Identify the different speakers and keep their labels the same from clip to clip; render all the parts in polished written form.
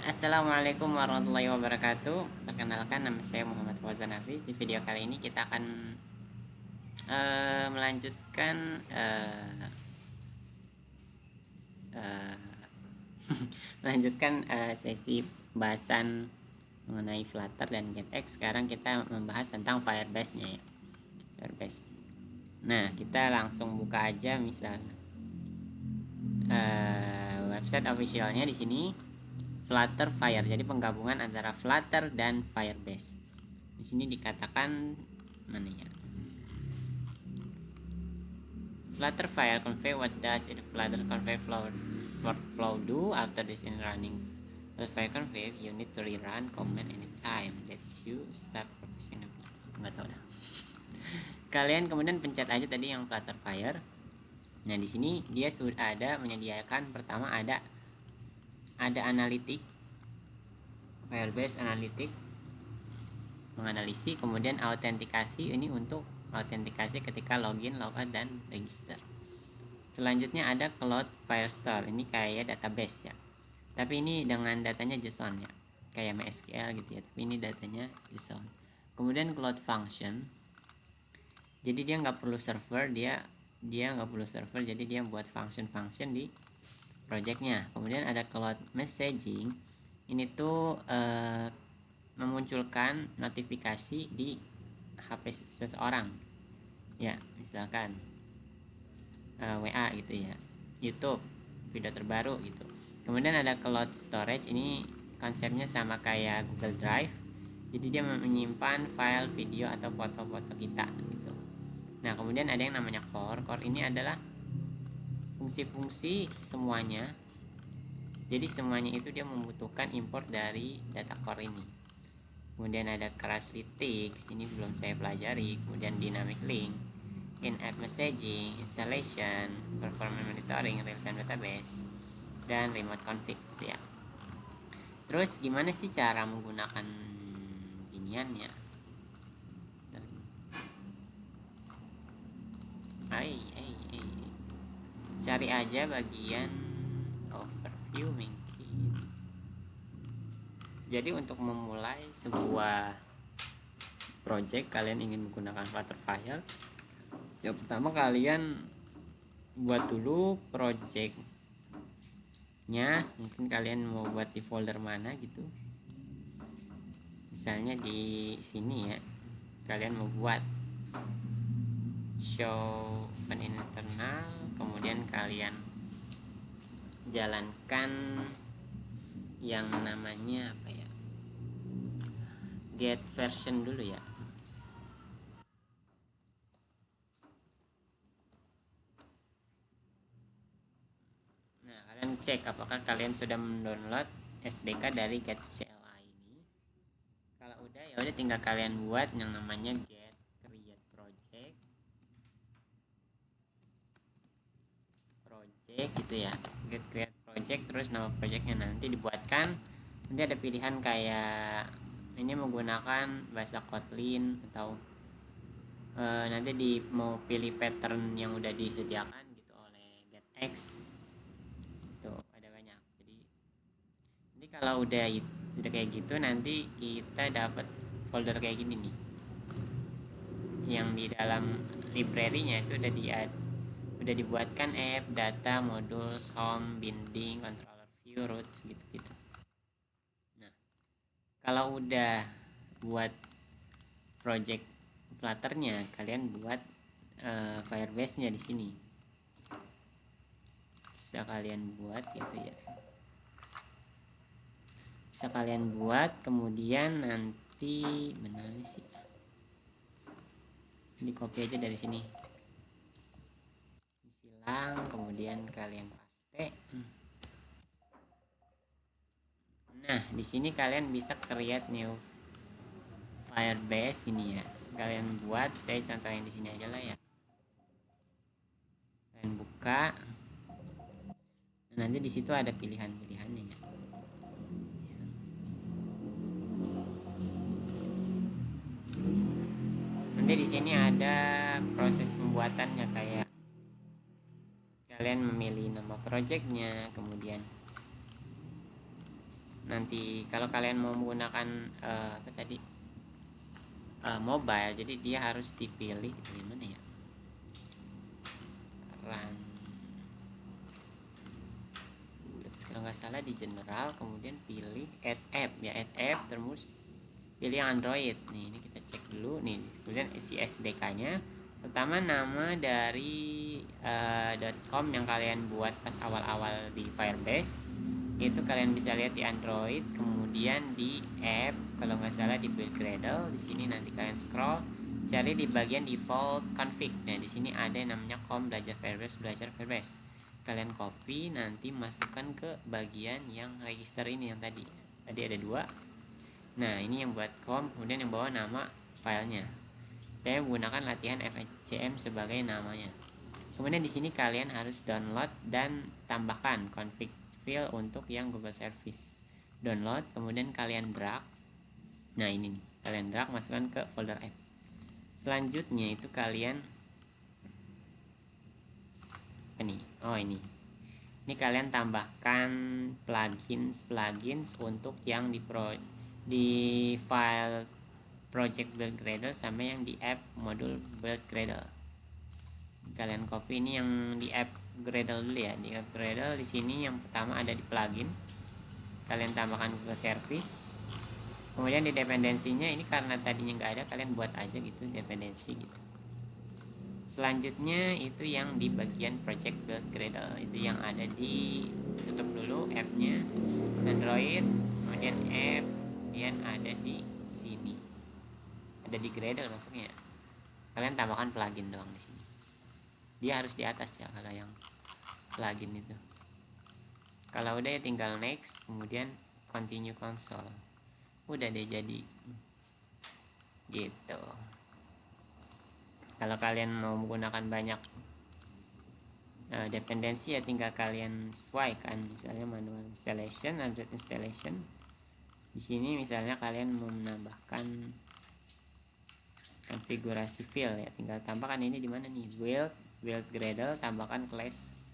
Speaker 1: Assalamualaikum warahmatullahi wabarakatuh. Perkenalkan, nama saya Muhammad Fauzan Hafiz. Di video kali ini kita akan melanjutkan eh, sesi bahasan mengenai Flutter dan GetX. Sekarang kita membahas tentang Firebase-nya ya. Firebase. Nah, kita langsung buka aja misalnya website officialnya di sini. Flutter Fire, jadi penggabungan antara Flutter dan Firebase. Di sini dikatakan mana ya? Flutter Fire convey, what does it Flutter convey workflow do after this in running? Flutter Fire convey, you need to rerun command anytime that you start processing. Nggak tahu dah. Kalian kemudian pencet aja tadi yang Flutter Fire. Nah, di sini dia sudah ada menyediakan, pertama ada analitik, Firebase Analytic, menganalisis, kemudian autentikasi, ini untuk autentikasi ketika login, logout, dan register. Selanjutnya ada Cloud Firestore, ini kayak database ya, tapi ini dengan datanya JSON ya, kayak MySQL gitu ya, tapi ini datanya JSON. Kemudian Cloud Function, jadi dia nggak perlu server, dia nggak perlu server, jadi dia buat function di projectnya. Kemudian ada Cloud Messaging, ini tuh memunculkan notifikasi di HP seseorang ya, misalkan WA gitu ya, YouTube, video terbaru gitu. Kemudian ada Cloud Storage, ini konsepnya sama kayak Google Drive, jadi dia menyimpan file video atau foto-foto kita gitu. Nah, kemudian ada yang namanya Core ini adalah fungsi-fungsi semuanya, jadi semuanya itu dia membutuhkan import dari data core ini. Kemudian ada Crashlytics, ini belum saya pelajari. Kemudian Dynamic Link, in-app messaging, installation, performance monitoring, real-time database, dan remote config gitu ya. Terus gimana sih cara menggunakan ginian ya? Cari aja bagian overview mungkin. Jadi untuk memulai sebuah project, kalian ingin menggunakan Flutterfire, yang pertama kalian buat dulu projectnya. Mungkin kalian mau buat di folder mana gitu, misalnya di sini ya, kalian mau buat show open internal, kemudian kalian jalankan yang namanya apa ya, get version dulu ya. Nah, kalian cek apakah kalian sudah mendownload SDK dari get CLI ini. Kalau udah, ya udah tinggal kalian buat yang namanya get create project gitu ya, get create project, terus nama projectnya nanti dibuatkan. Nanti ada pilihan kayak ini menggunakan bahasa Kotlin atau nanti mau pilih pattern yang udah disediakan gitu oleh GetX. Tuh ada banyak. Jadi kalau udah kayak gitu, nanti kita dapat folder kayak gini nih, yang di dalam library-nya itu udah dibuatkan app, data, modules, home, binding, controller view, roots gitu-gitu. Nah, kalau udah buat project Flutter-nya, kalian buat Firebase-nya di sini. Bisa kalian buat gitu ya. Bisa kalian buat, kemudian nanti mana sih? Ini copy aja dari sini. Silang, kemudian kalian paste. Nah, di sini kalian bisa create new Firebase ini ya. Kalian buat, saya contohin di sini aja lah ya. Kalian buka. Nah, nanti di situ ada pilihan-pilihannya ya. Nanti di sini ada proses pembuatannya, kayak kalian memilih nama projectnya, kemudian nanti kalau kalian mau menggunakan mobile, jadi dia harus dipilih gimana ya, run, kalau nggak salah di general, kemudian pilih add app ya, add app, terus pilih yang Android. Nih ini kita cek dulu nih, kemudian isi SDK nya. Pertama nama dari .com yang kalian buat pas awal-awal di Firebase, itu kalian bisa lihat di Android. Kemudian di app kalau nggak salah di build Gradle. Di sini nanti kalian scroll cari di bagian default config. Nah di sini ada yang namanya com belajar Firebase. Kalian copy, nanti masukkan ke bagian yang register ini, yang tadi ada dua. Nah ini yang buat com, kemudian yang bawa nama filenya. Saya menggunakan latihan FCM sebagai namanya. Kemudian di sini kalian harus download dan tambahkan config file untuk yang Google Service. Download, kemudian kalian drag. Nah ini nih, kalian drag masukkan ke folder app. Selanjutnya itu kalian ini kalian tambahkan plugins untuk yang di file project build Gradle sama yang di app modul build Gradle. Kalian copy ini yang di app Gradle dulu ya. Di app Gradle di sini yang pertama ada di plugin, kalian tambahkan Google Service. Kemudian di dependensinya ini karena tadinya nggak ada, kalian buat aja gitu dependensi gitu. Selanjutnya itu yang di bagian project build Gradle, itu yang ada di, tutup dulu appnya Android, kemudian app, kemudian ada di sini, ada di Gradle maksudnya. Kalian tambahkan plugin doang di sini. Dia harus di atas ya kalau yang plugin itu. Kalau udah ya tinggal next, kemudian continue console. Udah deh jadi gitu. Kalau kalian mau menggunakan banyak dependensi ya tinggal kalian sesuaikan, misalnya manual installation, Android installation. Di sini misalnya kalian mau menambahkan konfigurasi file ya, tinggal tambahkan ini di mana nih, build Gradle, tambahkan class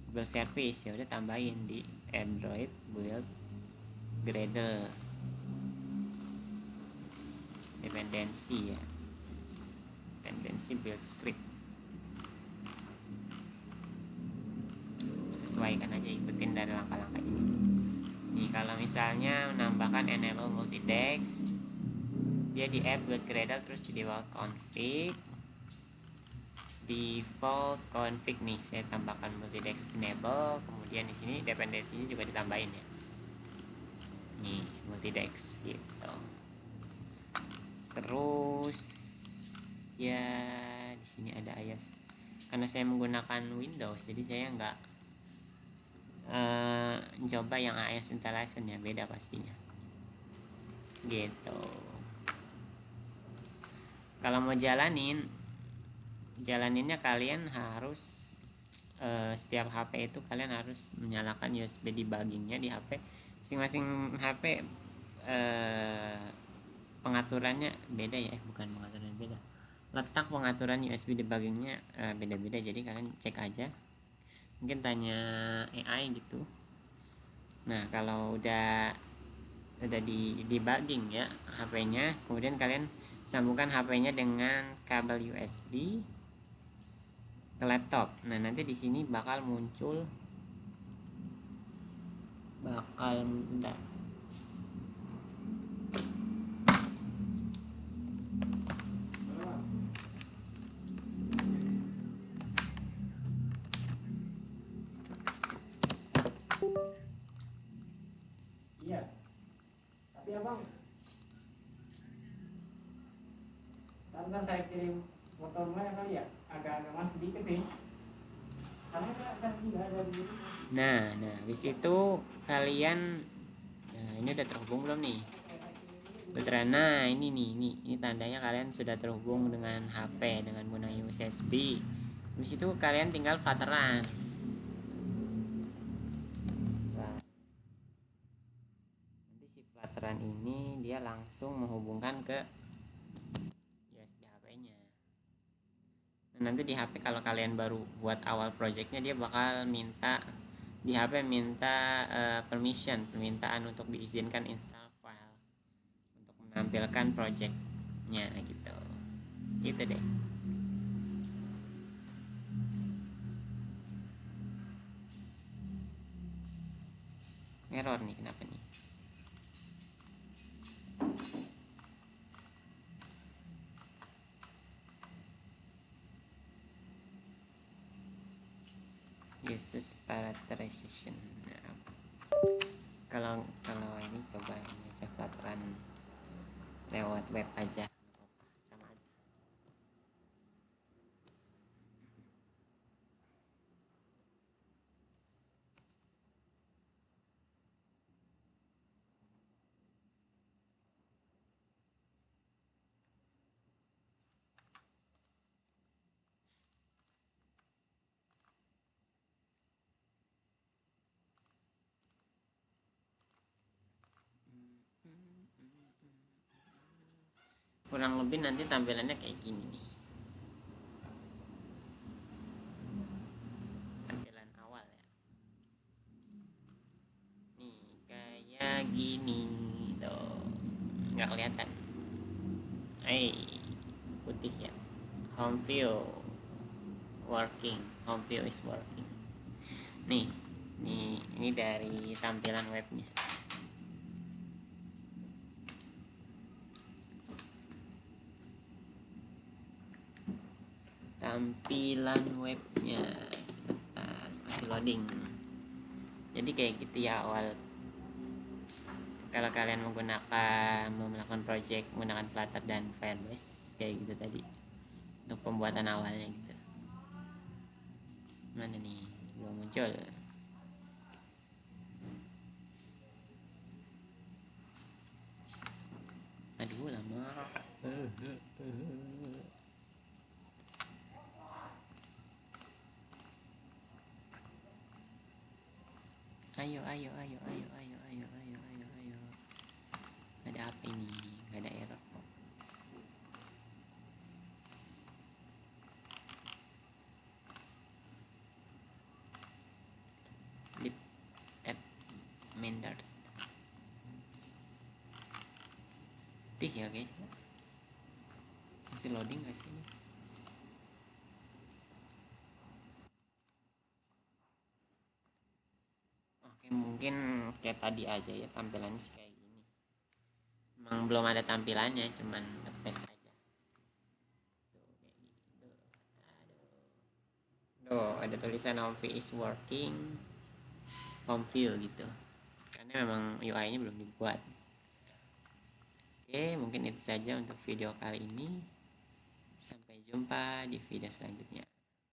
Speaker 1: Google Service, ya udah tambahin di Android build Gradle dependensi ya, dependensi build script. Sesuaikan aja, ikutin dari langkah-langkah ini. Nih kalau misalnya menambahkan enable multidex, dia di app build Gradle, terus di default config nih saya tambahkan multidex enable, kemudian di sini dependensinya juga ditambahin ya, nih multidex gitu. Terus ya di sini ada iOS, karena saya menggunakan Windows jadi saya nggak coba yang iOS installation ya, beda pastinya gitu. Kalau mau jalaninnya kalian harus setiap HP itu kalian harus menyalakan USB debuggingnya di HP masing-masing. HP pengaturannya beda ya, bukan pengaturan beda, letak pengaturan USB debuggingnya beda-beda, jadi kalian cek aja, mungkin tanya AI gitu. Nah kalau udah di debugging ya HP-nya, kemudian kalian sambungkan HP-nya dengan kabel USB ke laptop. Nah nanti di sini bakal muncul bentar. Iya, tapi abang, karena saya kirim motor mana kali ya, agak-agak masih dikit sih. Karena saya tidak ada di sini. Nah, habis itu kalian, nah ini udah terhubung belum nih? Nah ini nih, ini tandanya kalian sudah terhubung dengan HP dengan menggunakan USB. Habis itu kalian tinggal Flutteran. Nanti si Flutteran ini dia langsung menghubungkan ke USB HP-nya. Nah, nanti di HP kalau kalian baru buat awal projectnya, dia bakal minta di HP minta permintaan untuk diizinkan install file untuk menampilkan projectnya gitu. Itu deh. Error nih, kenapa nih? Uses parameterization. Nah, kalau ini coba ini aja Flutter lewat web aja, sama aja. Kurang lebih nanti tampilannya kayak gini nih, tampilan awal ya. Nih kayak gini tuh, nggak kelihatan. Putih ya. Home view working, home view is working. Nih ini dari tampilan webnya. Tampilan webnya sebentar, masih loading. Jadi kayak gitu ya awal. Kalau kalian mau melakukan project menggunakan Flutter dan Firebase kayak gitu tadi untuk pembuatan awalnya gitu. Mana nih, belum muncul. Aduh lama. Ayo. Ada apa ini? Gak ada error kok. Lip app Mender. Tih ya guys. Masih loading gak sih ini? Oke, mungkin kayak tadi aja ya tampilannya sih kayak gini. Emang belum ada tampilannya, cuman ngetes aja. Tuh kayak gitu. Tuh ada tulisan home view is working, home view gitu. Karena memang UI-nya belum dibuat. Oke, mungkin itu saja untuk video kali ini. Sampai jumpa di video selanjutnya.